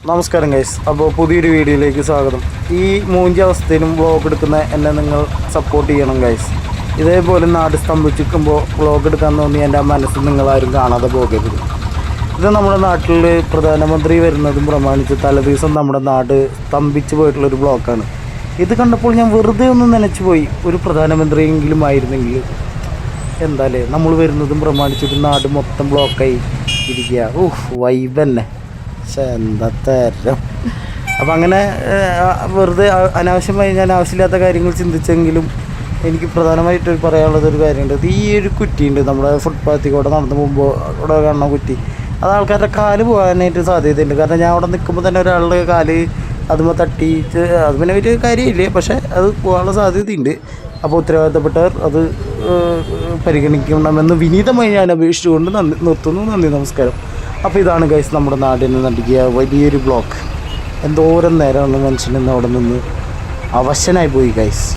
നമസ്കാരം ഗൈസ്. അപ്പോൾ പുതിയൊരു വീഡിയോയിലേക്ക് സ്വാഗതം. ഈ മൂഞ്ചി അവസ്ഥയിലും വ്ളോഗ് എടുക്കുന്ന എന്നെ നിങ്ങൾ സപ്പോർട്ട് ചെയ്യണം ഗൈസ്. ഇതേപോലെ നാട് സ്തംഭിച്ചിരിക്കുമ്പോൾ വ്ളോഗ് എടുക്കാൻ തോന്നി എൻ്റെ മനസ്സിൽ നിങ്ങളാരും കാണാതെ പോകരുത്. ഇത് നമ്മുടെ നാട്ടിൽ പ്രധാനമന്ത്രി വരുന്നതും പ്രമാണിച്ച് തലേദിവസം നമ്മുടെ നാട് സ്തംഭിച്ച് പോയിട്ടുള്ളൊരു ബ്ലോക്കാണ്. ഇത് കണ്ടപ്പോൾ ഞാൻ വെറുതെ ഒന്ന് നനച്ചു പോയി, ഒരു പ്രധാനമന്ത്രിയെങ്കിലും ആയിരുന്നെങ്കിൽ. എന്തായാലേ നമ്മൾ വരുന്നതും പ്രമാണിച്ചിട്ട് നാട് മൊത്തം ബ്ലോക്കായി ഇരിക്കുക. വൈബ് തന്നെ. പക്ഷേ എന്താ തരം. അപ്പം അങ്ങനെ വെറുതെ അനാവശ്യമായി ഞാൻ ആവശ്യമില്ലാത്ത കാര്യങ്ങൾ ചിന്തിച്ചെങ്കിലും എനിക്ക് പ്രധാനമായിട്ട് പറയാനുള്ളതൊരു കാര്യമുണ്ട്. ഈ ഒരു കുറ്റിയുണ്ട് നമ്മുടെ ഫുട്പാത്തിൽ കൂടെ നടന്നു പോകുമ്പോൾ അവിടെ കാണുന്ന കുറ്റി, അത് ആൾക്കാരുടെ കാല് പോകാനായിട്ട് സാധ്യതയുണ്ട്. കാരണം ഞാൻ അവിടെ നിൽക്കുമ്പോൾ തന്നെ ഒരാളുടെ കാല് അതുമ്പോൾ തട്ടിച്ച് അത് പിന്നെ വലിയ കാര്യമില്ല, പക്ഷേ അത് പോകാനുള്ള സാധ്യതയുണ്ട്. അപ്പോൾ ഉത്തരവാദിത്തപ്പെട്ടവർ അത് പരിഗണിക്കണമെന്ന് വിനീതമായി ഞാൻ അപേക്ഷിച്ചുകൊണ്ട് നിർത്തുന്നു. നന്ദി, നമസ്കാരം. അപ്പോൾ ഇതാണ് ഗൈസ് നമ്മുടെ നാടിന് നൽകിയ വലിയൊരു ബ്ലോക്ക്. എന്തോരം നേരമാണ് മനുഷ്യനെന്ന് അവിടെ നിന്ന് അവശനായി പോയി ഗൈസ്.